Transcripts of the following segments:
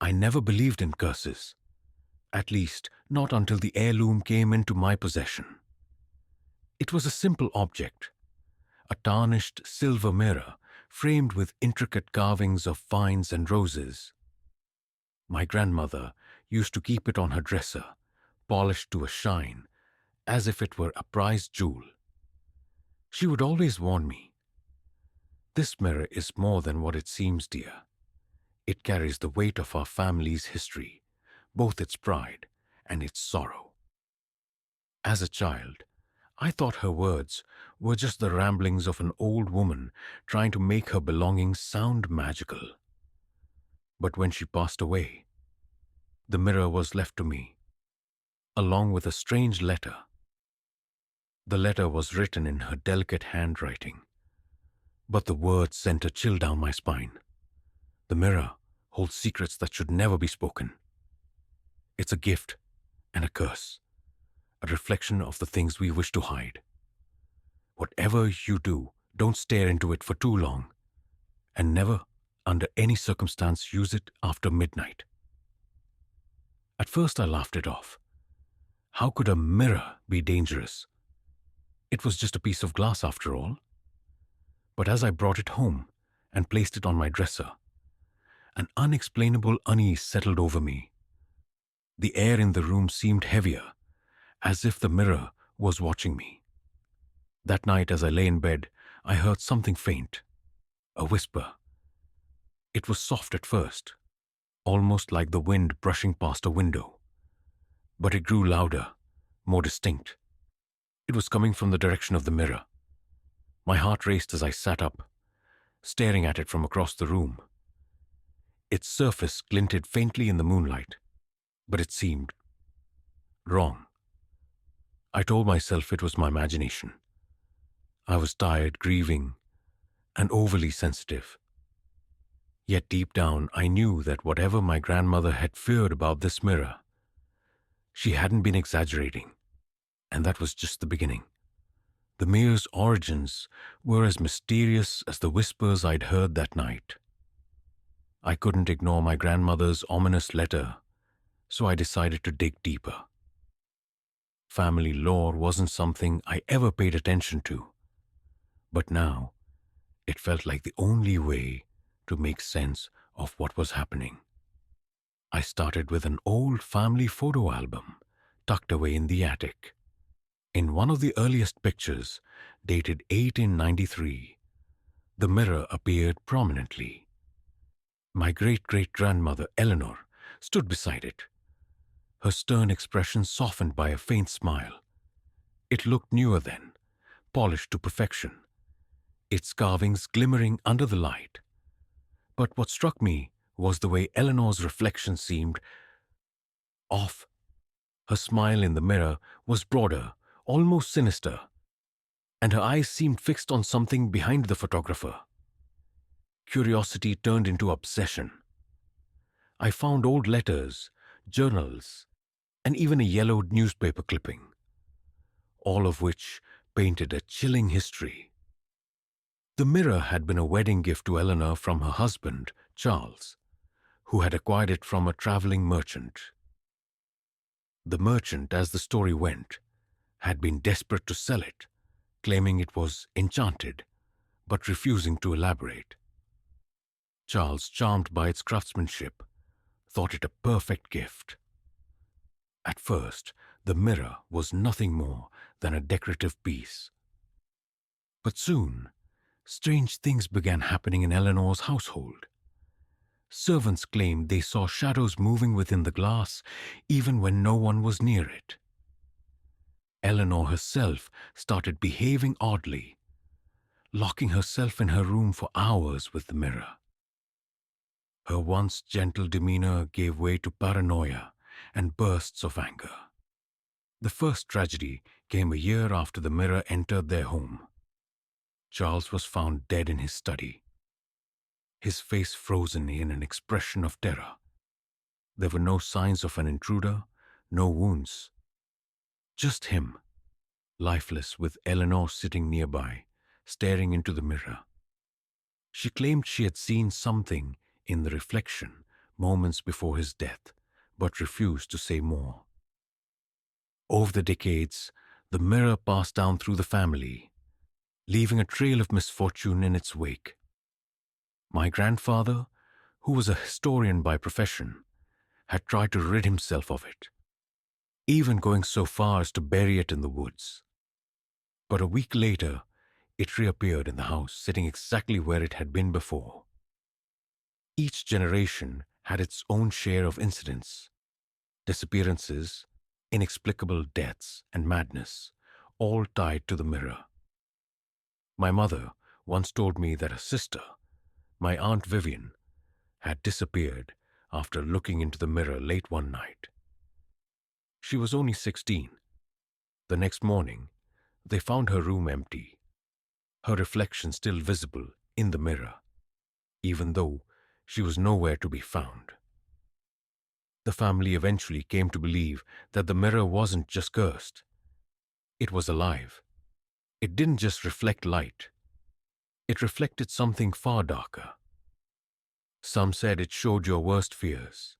I never believed in curses, at least not until the heirloom came into my possession. It was a simple object, a tarnished silver mirror framed with intricate carvings of vines and roses. My grandmother used to keep it on her dresser, polished to a shine, as if it were a prized jewel. She would always warn me, "This mirror is more than what it seems, dear. It carries the weight of our family's history, both its pride and its sorrow." As a child, I thought her words were just the ramblings of an old woman trying to make her belongings sound magical. But when she passed away, the mirror was left to me, along with a strange letter. The letter was written in her delicate handwriting, but the words sent a chill down my spine. The mirror holds secrets that should never be spoken. It's a gift and a curse, a reflection of the things we wish to hide. Whatever you do, don't stare into it for too long, and never, under any circumstance, use it after midnight. At first I laughed it off. How could a mirror be dangerous? It was just a piece of glass after all. But as I brought it home and placed it on my dresser, an unexplainable unease settled over me. The air in the room seemed heavier, as if the mirror was watching me. That night as I lay in bed, I heard something faint, a whisper. It was soft at first, almost like the wind brushing past a window. But it grew louder, more distinct. It was coming from the direction of the mirror. My heart raced as I sat up, staring at it from across the room. Its surface glinted faintly in the moonlight, but it seemed wrong. I told myself it was my imagination. I was tired, grieving, and overly sensitive. Yet deep down, I knew that whatever my grandmother had feared about this mirror, she hadn't been exaggerating, and that was just the beginning. The mirror's origins were as mysterious as the whispers I'd heard that night. I couldn't ignore my grandmother's ominous letter, so I decided to dig deeper. Family lore wasn't something I ever paid attention to, but now it felt like the only way to make sense of what was happening. I started with an old family photo album tucked away in the attic. In one of the earliest pictures, dated 1893, the mirror appeared prominently. My great-great-grandmother Eleanor stood beside it, her stern expression softened by a faint smile. It looked newer then, polished to perfection, its carvings glimmering under the light. But what struck me was the way Eleanor's reflection seemed off. Her smile in the mirror was broader, almost sinister, and her eyes seemed fixed on something behind the photographer. Curiosity turned into obsession. I found old letters, journals, and even a yellowed newspaper clipping, all of which painted a chilling history. The mirror had been a wedding gift to Eleanor from her husband, Charles, who had acquired it from a traveling merchant. The merchant, as the story went, had been desperate to sell it, claiming it was enchanted, but refusing to elaborate. Charles, charmed by its craftsmanship, thought it a perfect gift. At first, the mirror was nothing more than a decorative piece. But soon, strange things began happening in Eleanor's household. Servants claimed they saw shadows moving within the glass even when no one was near it. Eleanor herself started behaving oddly, locking herself in her room for hours with the mirror. Her once gentle demeanor gave way to paranoia and bursts of anger. The first tragedy came a year after the mirror entered their home. Charles was found dead in his study, his face frozen in an expression of terror. There were no signs of an intruder, no wounds. Just him, lifeless, with Eleanor sitting nearby, staring into the mirror. She claimed she had seen something in the reflection, moments before his death, but refused to say more. Over the decades, the mirror passed down through the family, leaving a trail of misfortune in its wake. My grandfather, who was a historian by profession, had tried to rid himself of it, even going so far as to bury it in the woods. But a week later, it reappeared in the house, sitting exactly where it had been before. Each generation had its own share of incidents, disappearances, inexplicable deaths, and madness, all tied to the mirror. My mother once told me that her sister, my Aunt Vivian, had disappeared after looking into the mirror late one night. She was only 16. The next morning, they found her room empty, her reflection still visible in the mirror, even though she was nowhere to be found. The family eventually came to believe that the mirror wasn't just cursed. It was alive. It didn't just reflect light. It reflected something far darker. Some said it showed your worst fears.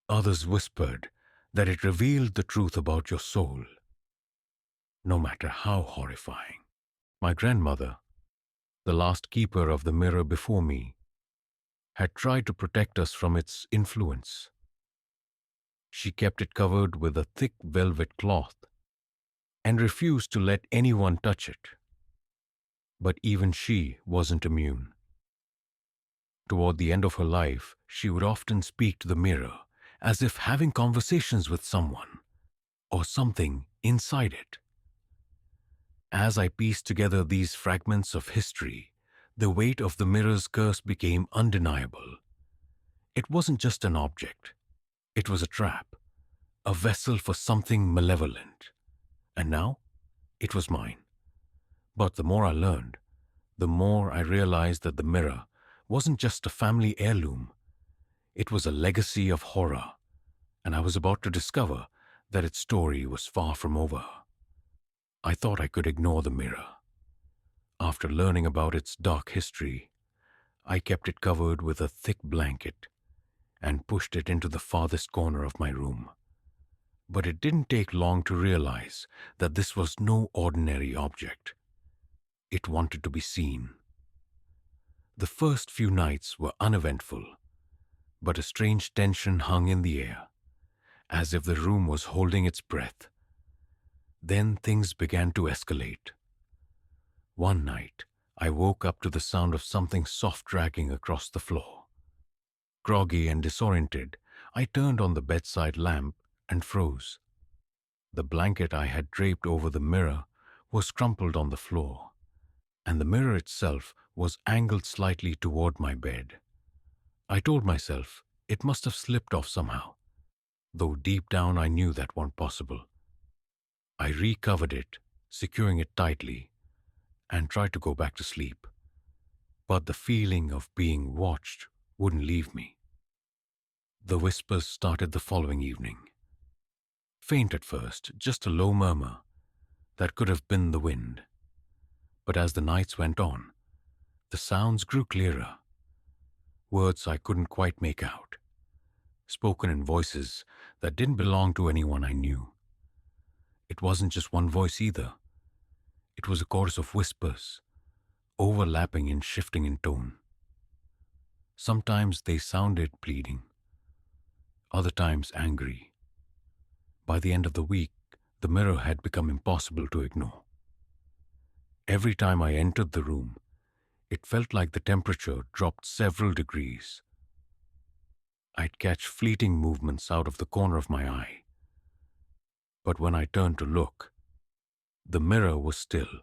Others whispered that it revealed the truth about your soul. No matter how horrifying. My grandmother, the last keeper of the mirror before me, had tried to protect us from its influence. She kept it covered with a thick velvet cloth and refused to let anyone touch it. But even she wasn't immune. Toward the end of her life, she would often speak to the mirror as if having conversations with someone or something inside it. As I pieced together these fragments of history, the weight of the mirror's curse became undeniable. It wasn't just an object. It was a trap, a vessel for something malevolent. And now, it was mine. But the more I learned, the more I realized that the mirror wasn't just a family heirloom. It was a legacy of horror, and I was about to discover that its story was far from over. I thought I could ignore the mirror. After learning about its dark history, I kept it covered with a thick blanket and pushed it into the farthest corner of my room. But it didn't take long to realize that this was no ordinary object. It wanted to be seen. The first few nights were uneventful, but a strange tension hung in the air, as if the room was holding its breath. Then things began to escalate. One night, I woke up to the sound of something soft dragging across the floor. Groggy and disoriented, I turned on the bedside lamp and froze. The blanket I had draped over the mirror was crumpled on the floor, and the mirror itself was angled slightly toward my bed. I told myself it must have slipped off somehow, though deep down I knew that wasn't possible. I recovered it, securing it tightly, and tried to go back to sleep. But the feeling of being watched wouldn't leave me. The whispers started the following evening. Faint at first, just a low murmur that could have been the wind. But as the nights went on, the sounds grew clearer. Words I couldn't quite make out, spoken in voices that didn't belong to anyone I knew. It wasn't just one voice either. It was a chorus of whispers, overlapping and shifting in tone. Sometimes they sounded pleading, other times angry. By the end of the week, the mirror had become impossible to ignore. Every time I entered the room, it felt like the temperature dropped several degrees. I'd catch fleeting movements out of the corner of my eye. But when I turned to look, the mirror was still.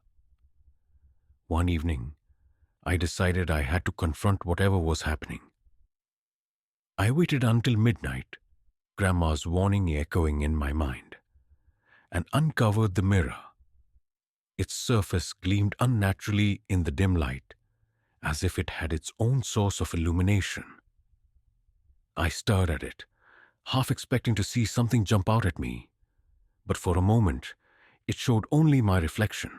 One evening, I decided I had to confront whatever was happening. I waited until midnight, Grandma's warning echoing in my mind, and uncovered the mirror. Its surface gleamed unnaturally in the dim light, as if it had its own source of illumination. I stared at it, half expecting to see something jump out at me, but for a moment, it showed only my reflection.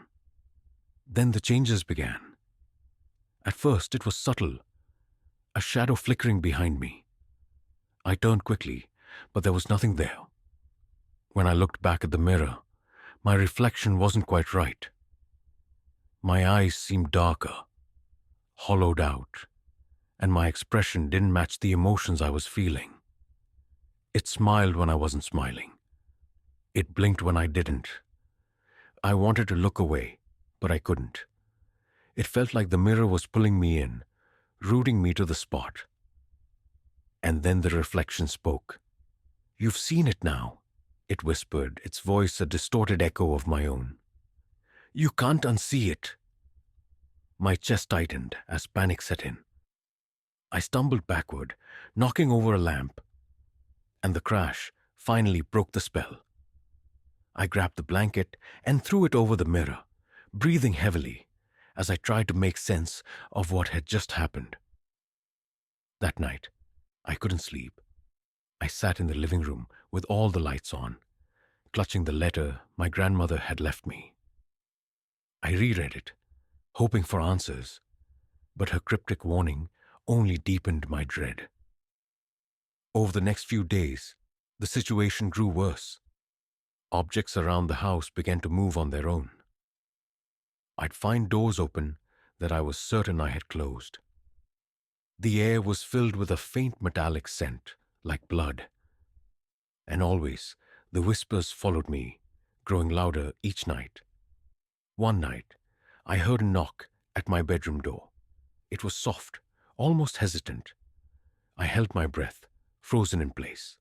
Then the changes began. At first, it was subtle, a shadow flickering behind me. I turned quickly, but there was nothing there. When I looked back at the mirror, my reflection wasn't quite right. My eyes seemed darker, hollowed out, and my expression didn't match the emotions I was feeling. It smiled when I wasn't smiling. It blinked when I didn't. I wanted to look away, but I couldn't. It felt like the mirror was pulling me in, rooting me to the spot. And then the reflection spoke. "You've seen it now," it whispered, its voice a distorted echo of my own. "You can't unsee it." My chest tightened as panic set in. I stumbled backward, knocking over a lamp, and the crash finally broke the spell. I grabbed the blanket and threw it over the mirror, breathing heavily as I tried to make sense of what had just happened. That night, I couldn't sleep. I sat in the living room with all the lights on, clutching the letter my grandmother had left me. I reread it, hoping for answers, but her cryptic warning only deepened my dread. Over the next few days, the situation grew worse. Objects around the house began to move on their own. I'd find doors open that I was certain I had closed. The air was filled with a faint metallic scent, like blood. And always, the whispers followed me, growing louder each night. One night, I heard a knock at my bedroom door. It was soft, almost hesitant. I held my breath, frozen in place.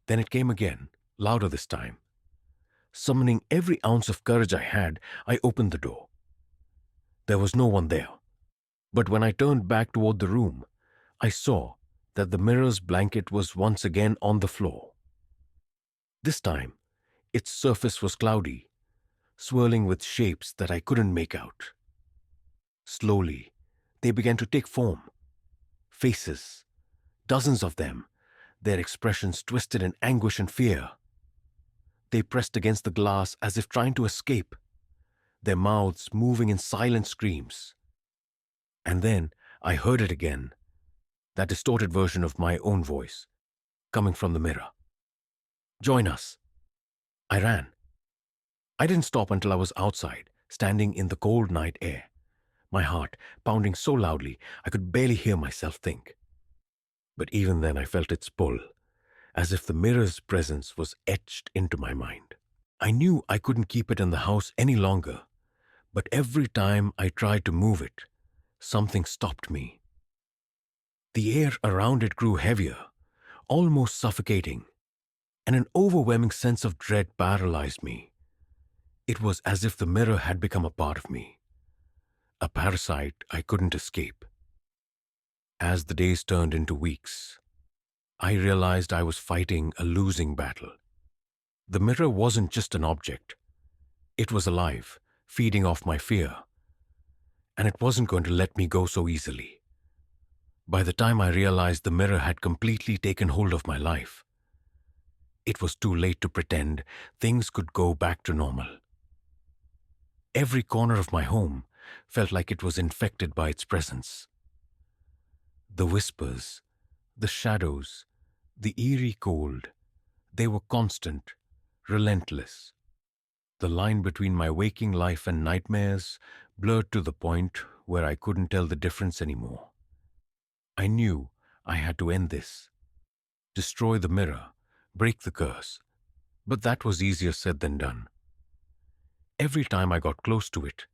Then it came again, louder this time. Summoning every ounce of courage I had, I opened the door. There was no one there. But when I turned back toward the room, I saw that the mirror's blanket was once again on the floor. This time, its surface was cloudy, swirling with shapes that I couldn't make out. Slowly, they began to take form. Faces, dozens of them, their expressions twisted in anguish and fear. They pressed against the glass as if trying to escape, their mouths moving in silent screams. And then I heard it again, that distorted version of my own voice, coming from the mirror. "Join us." I ran. I didn't stop until I was outside, standing in the cold night air, my heart pounding so loudly I could barely hear myself think. But even then I felt its pull, as if the mirror's presence was etched into my mind. I knew I couldn't keep it in the house any longer, but every time I tried to move it, something stopped me. The air around it grew heavier, almost suffocating, and an overwhelming sense of dread paralyzed me. It was as if the mirror had become a part of me, a parasite I couldn't escape. As the days turned into weeks, I realized I was fighting a losing battle. The mirror wasn't just an object. It was alive, feeding off my fear, and it wasn't going to let me go so easily. By the time I realized the mirror had completely taken hold of my life, it was too late to pretend things could go back to normal. Every corner of my home felt like it was infected by its presence. The whispers, the shadows, the eerie cold, they were constant, relentless. The line between my waking life and nightmares blurred to the point where I couldn't tell the difference anymore. I knew I had to end this, destroy the mirror, break the curse, but that was easier said than done. Every time I got close to it,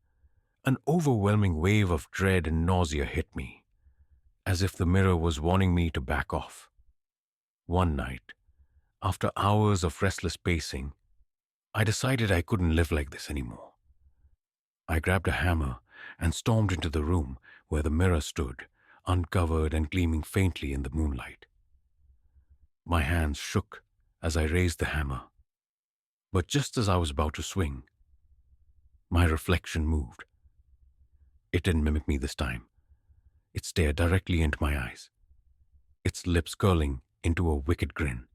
an overwhelming wave of dread and nausea hit me, as if the mirror was warning me to back off. One night, after hours of restless pacing, I decided I couldn't live like this anymore. I grabbed a hammer and stormed into the room where the mirror stood, uncovered and gleaming faintly in the moonlight. My hands shook as I raised the hammer, but just as I was about to swing, my reflection moved. It didn't mimic me this time. It stared directly into my eyes, its lips curling into a wicked grin.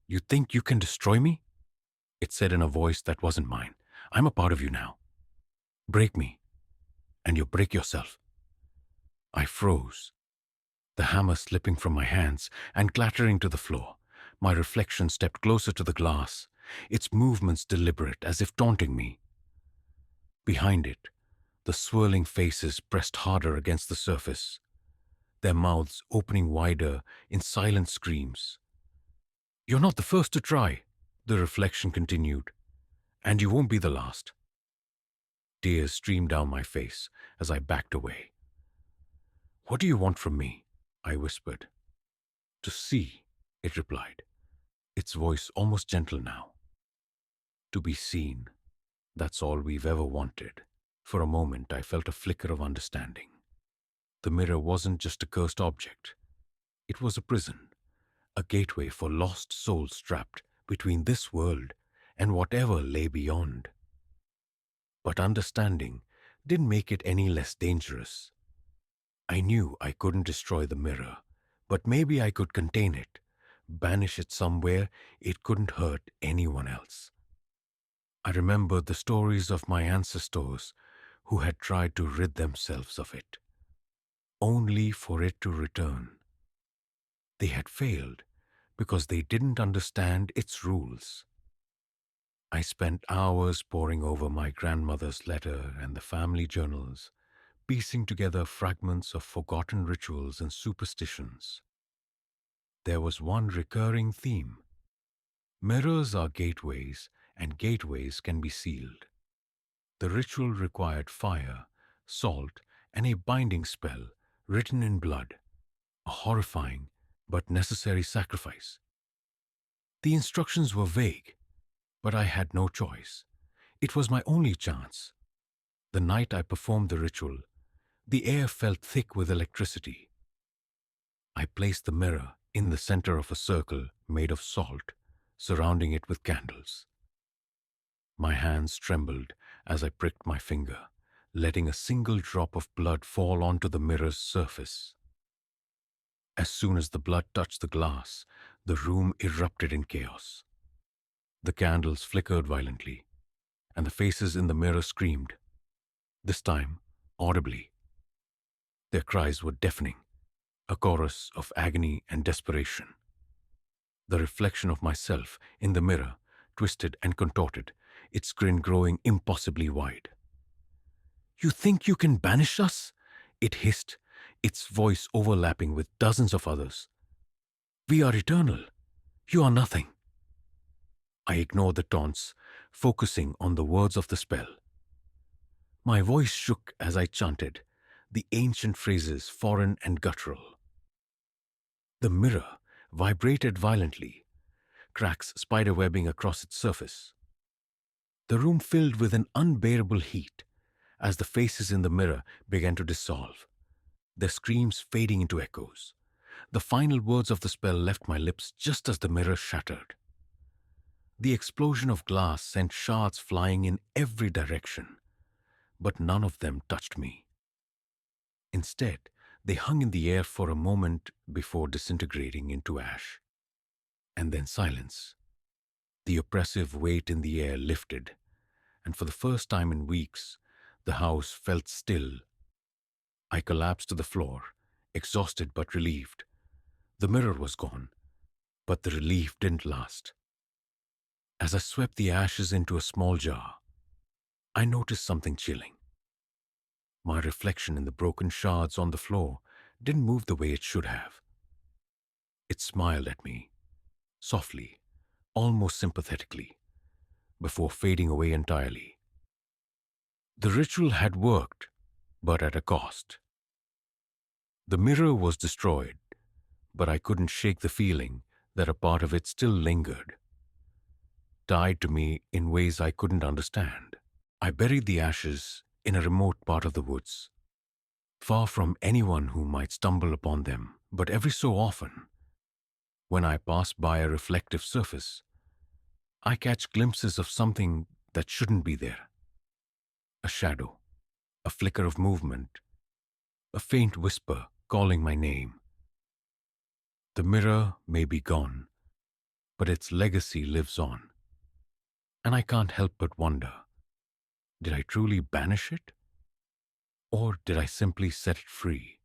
"You think you can destroy me?" It said in a voice that wasn't mine. "I'm a part of you now. Break me, and you break yourself." I froze. the hammer slipping from my hands and clattering to the floor. My reflection stepped closer to the glass, its movements deliberate as if taunting me. Behind it, the swirling faces pressed harder against the surface, their mouths opening wider in silent screams. "You're not the first to try," the reflection continued, "and you won't be the last." Tears streamed down my face as I backed away. "What do you want from me?" I whispered. "To see," it replied, its voice almost gentle now. "To be seen. That's all we've ever wanted." For a moment, I felt a flicker of understanding. The mirror wasn't just a cursed object. It was a prison, a gateway for lost souls trapped between this world and whatever lay beyond. But understanding didn't make it any less dangerous. I knew I couldn't destroy the mirror, but maybe I could contain it, banish it somewhere it couldn't hurt anyone else. I remembered the stories of my ancestors who had tried to rid themselves of it, only for it to return. They had failed because they didn't understand its rules. I spent hours poring over my grandmother's letter and the family journals, piecing together fragments of forgotten rituals and superstitions. There was one recurring theme. Mirrors are gateways, and gateways can be sealed. The ritual required fire, salt, and a binding spell written in blood, a horrifying but necessary sacrifice. The instructions were vague, but I had no choice. It was my only chance. The night I performed the ritual, the air felt thick with electricity. I placed the mirror in the center of a circle made of salt, surrounding it with candles. My hands trembled as I pricked my finger, letting a single drop of blood fall onto the mirror's surface. As soon as the blood touched the glass, the room erupted in chaos. The candles flickered violently, and the faces in the mirror screamed, this time audibly. Their cries were deafening, a chorus of agony and desperation. The reflection of myself in the mirror twisted and contorted, its grin growing impossibly wide. "You think you can banish us?" it hissed, its voice overlapping with dozens of others. "We are eternal. You are nothing." I ignored the taunts, focusing on the words of the spell. My voice shook as I chanted, the ancient phrases foreign and guttural. The mirror vibrated violently, cracks spiderwebbing across its surface. The room filled with an unbearable heat as the faces in the mirror began to dissolve, their screams fading into echoes. The final words of the spell left my lips just as the mirror shattered. The explosion of glass sent shards flying in every direction, but none of them touched me. Instead, they hung in the air for a moment before disintegrating into ash. And then silence. The oppressive weight in the air lifted, and for the first time in weeks, the house felt still. I collapsed to the floor, exhausted but relieved. The mirror was gone, but the relief didn't last. As I swept the ashes into a small jar, I noticed something chilling. My reflection in the broken shards on the floor didn't move the way it should have. It smiled at me, softly, almost sympathetically, before fading away entirely. The ritual had worked, but at a cost. The mirror was destroyed, but I couldn't shake the feeling that a part of it still lingered, tied to me in ways I couldn't understand. I buried the ashes in a remote part of the woods, far from anyone who might stumble upon them, but every so often, when I pass by a reflective surface, I catch glimpses of something that shouldn't be there. A shadow, a flicker of movement, a faint whisper calling my name. The mirror may be gone, but its legacy lives on. And I can't help but wonder, did I truly banish it? Or did I simply set it free?